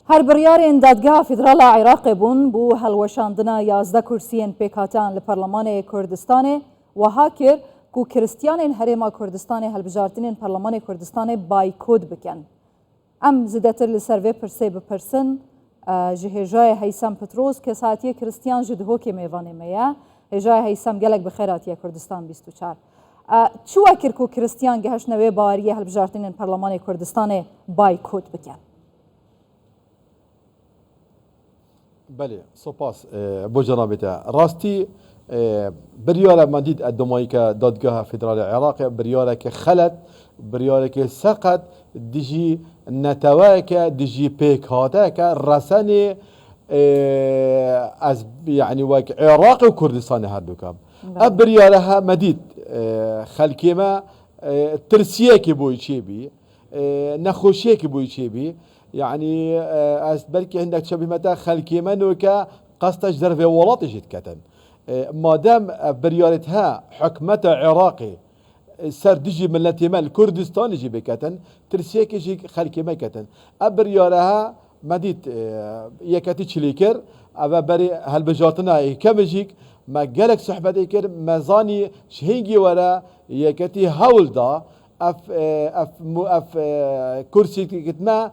هر بریارین دادگاه فدرال عراق بون بو هلوشاندنا 11 کرسیین پیکاتان لپارلمان کردستان و هاکر کو کرستیانین هرما کردستان هلبجارتینین پارلمان کردستان بایکود بکن. ام زیادتر لسروی پرسه بپرسن جهجای هیثم پتروس که ساعتی کرستیان جدهو که میوانه میا هجای هیثم گلک بخیراتی کردستان 24 چو اکر کو کرستیان گهش نوی باوری هلبجارتینین پارلمان کردستان بایکود بکن. بله سپاس بو جنابته راستی بریاره من دید ادمایی که دادگاه فدرال عراق بریاره که خلط بریاره که سقط دیجی نتوه که دیجی پیک هاته که رسن از یعنی وک عراق و کردستان هر دو کم بریاره ها مدید خلکی ما ترسیه که بوی چی بی نخوشیه که بوی چی بی يعني بلكي عندك شبه متى خلكي منو كا قصتش درفي ولاتش يتكتن ما دام بريارتها حكمتها عراقي سر دجي ملتي مال كردستان يجي بكتن ترسيك يجي خلكي ما كتن بريارها مديت يكتي تشليكر ابا بري هالبجاتنا كم يجيك ما جالك صحبه ديكر مزاني شهيجي ورا يكتي هولدا اف كرسي كتما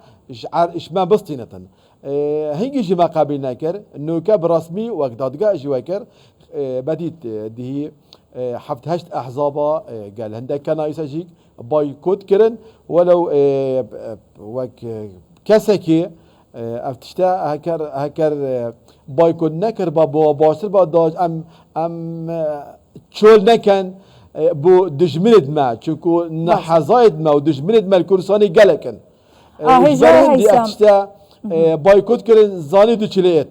اش ما بسطينة هنجي جما قابل ناكر انه كاب رسمي وقت دادقا اجي واكر بديت دي حفت هشت احزابا قال هندك كنايس اجيك بايكوت كرن ولو وك كسكي افتشتا هكر بايكوت نكر بابا باشر با داج ام تشول نكن بو دجمند ما چونكو نحزايد ما ودجمند ما الكرساني قالكن هجا بايكوت كرن زاني دو چليت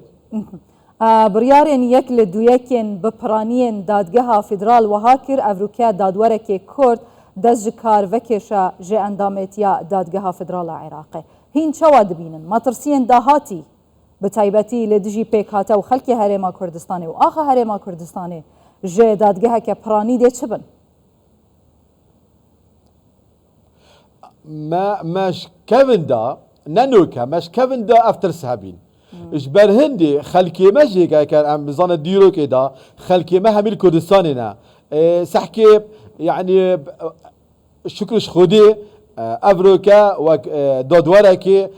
بريارين يك لدو يكين بپرانين دادگاه فدرال و هاكر افروكيا دادوركي كورد دز جكار وكيشا جي اندامتيا دادگاه فدرال عراقي هين چوا دبينن ما ترسين داهاتي بتايبتي لدجي بيك هاتا و خلقي هرما كردستاني و آخا هرما كردستاني جي دادگاه كي پراني دي چبن ماش كيفن دا نانوكا ماش كيفن دا افتر سابين اجبر هندي خلكي ماجي كان ام بزان ديرو كده خلكي ما هميل كردستاننا سحكي يعني شكرش خودي افروكا و دادوركي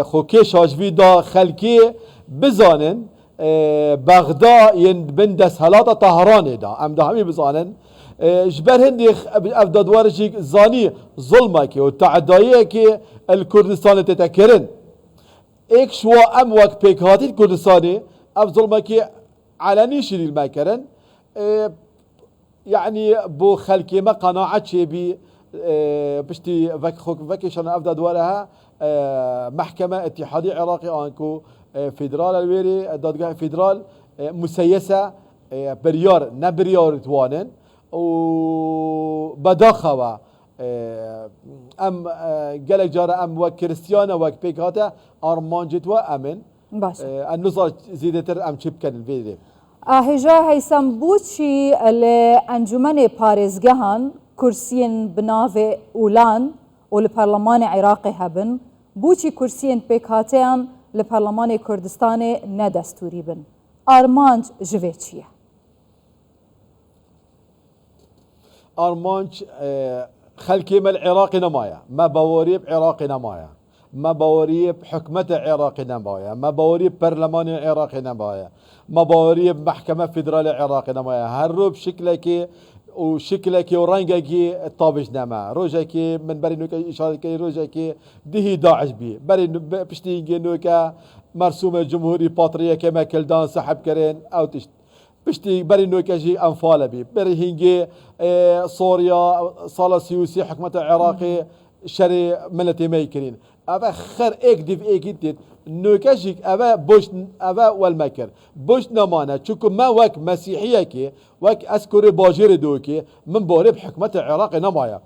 خوكي شاجوي دا خلكي بزانن بغداد ين بندس هلاتا طهران دا ام دا همي بزانن جبر هندي افداد وارجيك زاني ظلمك وتعدايك الكردستان تتكرن ايك شوا ام وقت بيك هاتي الكردستاني اف ظلمك علني شري المكرن يعني بو خلكي ما قناعة شبي بشتي فكيشان افداد وارها محكمة اتحادية عراقي انكو فدرال الويري دادگاه فدرال مسيسة بريار نبريار توانن و بداخوا ام قالك جارة ام وكريستيانا وكبيكاتا ارمانجت وامن باش النظر زيدتر ام شبكن الفيديو هجا هيثم بوشي لانجمن باريزگهان كرسيين بناوي اولان ولبرلمان عراقي هبن بوشي كرسيين بيكاتيان لبرلمان كردستان ندستوري بن ارمانج جويتشيه ارمانج خلكي ما العراقي نمايا ما بوريب عراقي نمايا ما بوريب حكمة عراقي نمايا ما بوريب برلمان عراقي نمايا ما بوريب محكمة فدرالية عراقي نمايا هروب شكلك وشكلك ورنجك طابش نما روجك من برينوك إشارك روجك دهي داعش بي برين بشتيجي نوكا مرسوم الجمهوري باتريا كما كلدان سحب كرين أو تشت بشتي برينو كجي أنفال بي بريهنجي سوريا صالة سيوسي حكمة العراقي شري ملتي ميكرين أبا خر إيك ديف إيك إنتيت نوكاجيك أبا بوش أبا والمكر بوش نمانا تشوكو ما وك مسيحية كي وك أسكوري باجير دوكي من بوريب حكمة العراقي نمايا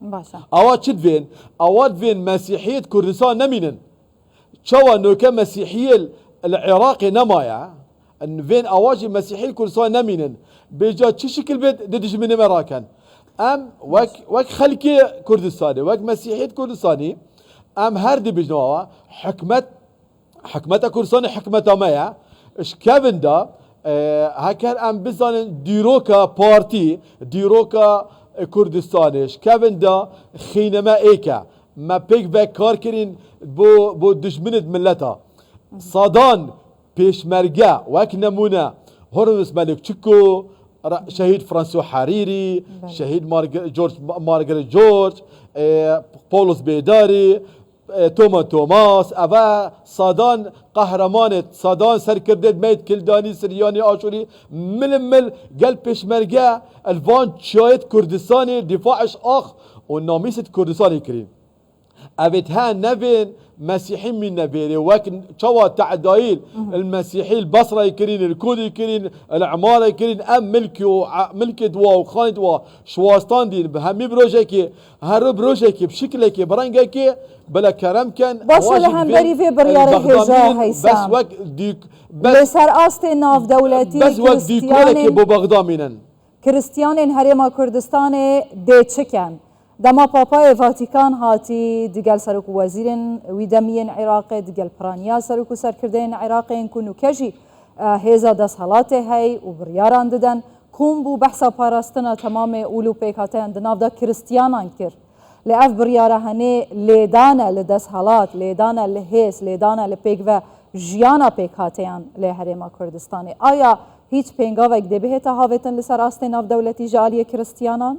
باشا أواد شدفين أواد فين مسيحية كردستان نمينن شوا نوكا مسيحية العراقي نمايا ان فين اواجي مسيحي الكردستان نمينن بيجا تشي شكل بيت ددج من مراكن ام وك خلكي كردستاني وك مسيحي كردستاني ام هردي بجنوا حكمت حكمتا كردستان حكمتا مايا اش كافن دا هكر ام بزانن ديروكا بارتي ديروكا كردستانش كافن دا خينما ايكا ما بيك باك كار كرين بو دجمنت ملتا صادان بيشمرقا وك نمونا هرمس ملك تشيكو شهيد فرانسو حريري شهيد مارغريت جورج بولس بيداري توماس أبا صادان قهرمانت صادان سركردت ميت كلداني سرياني آشوري مل قلب بيشمرقا الفان شايد كردستاني دفاعش آخ وناميسة كردستاني كريم أبتها نبين مسيحي من نبيري وكن شوا تعدايل المسيحي البصرة يكرين الكود يكرين العمارة يكرين أم ملكي دوا وخان دوا شواستان دين بهمي بروجيكي هرب بروجيكي بشكلكي برنجكي بلا كرم كان باش لهم بري في بريار هجا هيسام بس وقت ديك بس هر آستي ناف دولتي بس وقت ديكولكي بو بغدامينن كريستيانين هريما كردستان دي تشكن دما بابای فاتیکان هاتی دیگل سرک وزیرن ویدامین عراق دیگل پرانیا سرک سرکردین عراق این کنو کجی هزا دست حالاته هی و بریاران ددن کم بو بحثا پاراستنا تمام اولو پیکاته اندناف دا کریستیانان کر لعف بریاره هنه لیدانه لدست حالات لیدانه لحیس لیدانه لپیک و جیانا پیکاته لحرما کردستانی آیا هیچ پینگا و اگده تا هاویتن لسر آستین ناف دولتی جالی کریستیانان؟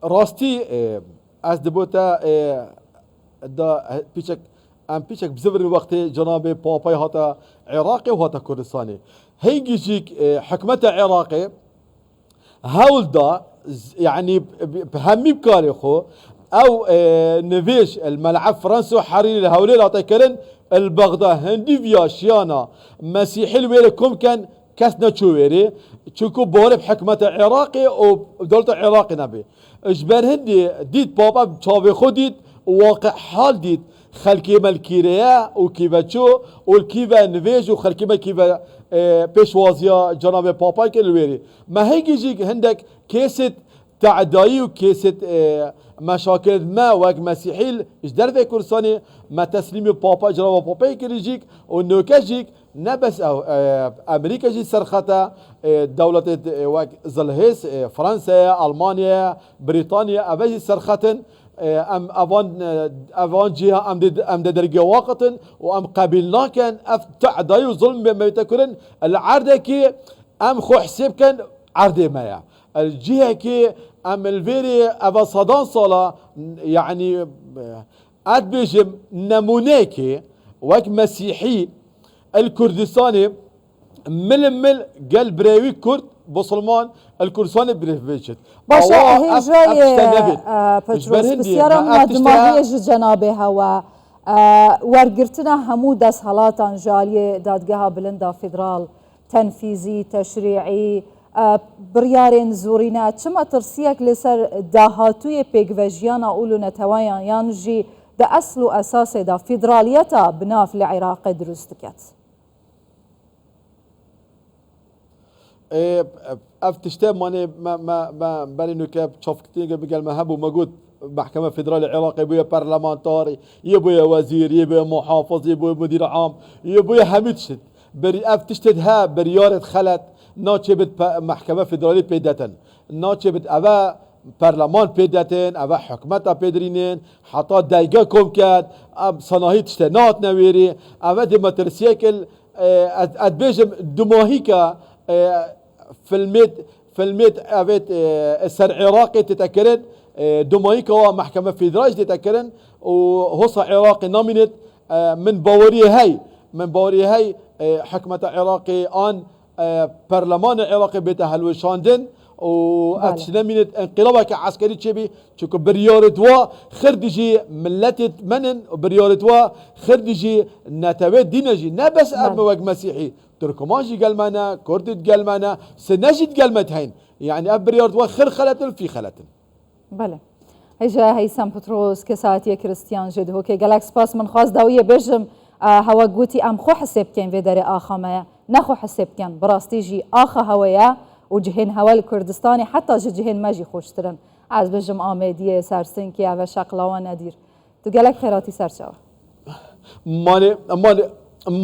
راستي از دبوتا دا بيشك بيشك بزبر الوقت جناب باباي هاتا عراقي وهاتا كردستاني هيجي جيك حكمته عراقي هول دا يعني بهمي بكاري خو او نفيش الملعب فرنسا حريري الهولي لا تكرن البغداد هندي فيا شيانا مسيحي الويلكم كان كسنا تشويري تشوكو بورب حكمة عراقي ودولة عراقي نبي اجبر هندي ديت بابا تشافي خديت واقع حال ديت خلكي مالكيريا وكيفا والكيفا نفيج وخلكي كيفا بيشوازيا جناب بابا كالويري ما هيجي جيك عندك كيسة تعداي وكيسة مشاكل ما وك مسيحي اجدر في كرساني ما تسليم بابا جناب بابا كاليجيك ونوكاجيك نبس او امريكا جي سرختا دولة وك زلهيس فرنسا المانيا بريطانيا ابجي سرختن ام افان جهه ام درجه وقت وام قبلنا كان اف تعداي وظلم بما تكرن العرضه كي ام خو حساب كان عرضه مايا الجهه كي ام الفيري افا صدان صلا يعني ادبجم نمونيكي وك مسيحي الكردستاني مل قلب براوي كرد بسلمان الكردستاني بريفيتشت باشا هي جاي بتروس بسيارة مدماغية جنابها و ورقرتنا همو داس هالاتان جالية دادقها بلندا فيدرال تنفيذي تشريعي بريارين زورينات شما ترسيك لسر داهاتوية بيقفاجيانا اولو نتوايان يانجي دا أصل وأساس دا فيدراليتا بناف لعراق درستكت افتشتام ماني ما بني نكاب شوفتين قبل ما هبوا موجود محكمة فيدرالية عراقية يبويا برلمانتاري يبويا وزير يبويا محافظ يبويا مدير عام يبويا حميدشت بري افتشتد ها بريارة خلت ناتشبت محكمة فيدرالية بيدتن ناتشبت أبا برلمان بيدتن أبا حكمتها بيدرينين حتى دايقا كوم كاد أب صناهي تشتنات نويري أبا ديمترسيكل أدبيجم دماهيكا في الميت أبيت السر عراقي تتكرن دماهيكا محكمة فيدرالية تتكرن وهوصة عراقي نامينت من باوري هاي حكمة عراقي آن برلمان عراقي بيته هلوشاندن واتشنمينت انقلابك عسكري تشبي تشوكو بريارتوا خردجي ملتت منن وبريارتوا خردجي نتويت دينجي نبس ام وق مسيحي تركماجي قلمنا كردت قلمنا سنجد قلمت هين يعني اب بريارتوا خر خلتن في خلتن بله هجا هيثم بطرس كساتي كريستيان جد هو كي جالاكس باس من خاص داويه بجم هوا قوتي ام خو حسب كان في داري اخا نخو حسب كان براستيجي اخا هوايا وجهين هوا الكردستاني حتى جهين ماجي خوشترن از بجم آمدیه سرسنکی و شقلاوان ندیر تو گلک خیراتی سرچاوه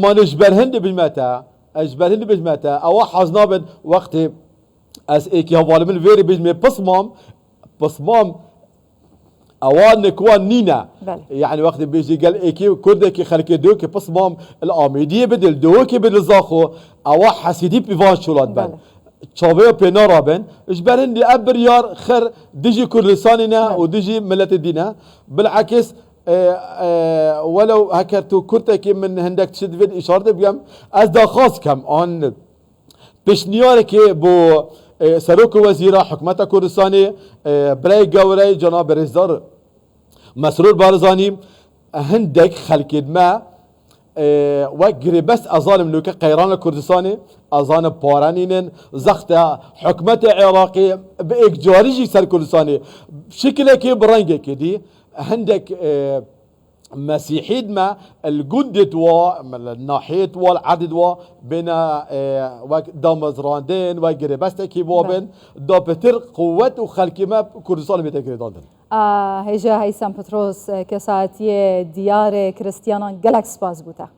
ما نجبر هند بالمتا اجبر هند بالمتا او حزنا بن وقت از ایکی حواله من ویری بجمه بصمام اوان نكوان نينا بله. يعني وقت بيجي قال ايكي كردك خلك دوك بصمام الاميديه بدل دوك بدل زاخو او حسيدي بيفان شولات بن بله. تشابه بينارا بن اجبرن دي ابريار خر ديجي كردستاننا وديجي ملت الدينا بالعكس ولو هكرتو كرتك من هندك تشد فيد اشاره بيم از دا خاص كم ان بشنيارك بو سروک وزیر حکومت کردستانی برای گوری جناب رئیسدار مسرور بارزانی هندک خلقید ما و بس ازان ملوک قیران کردستانی ازان پارانین زخت حکومت عراقی به اجباری سر کردستانی شکلی که برنگه که دی هندک مسيحيد ما الجندت والناحية والعدد بين دامزراندين وقربستكي بوبن دا بتر قوة وخلق ما كردستان بتكردان هجا هيثم بطرس كساتي ديار كريستيانا جالاكس باز بوتا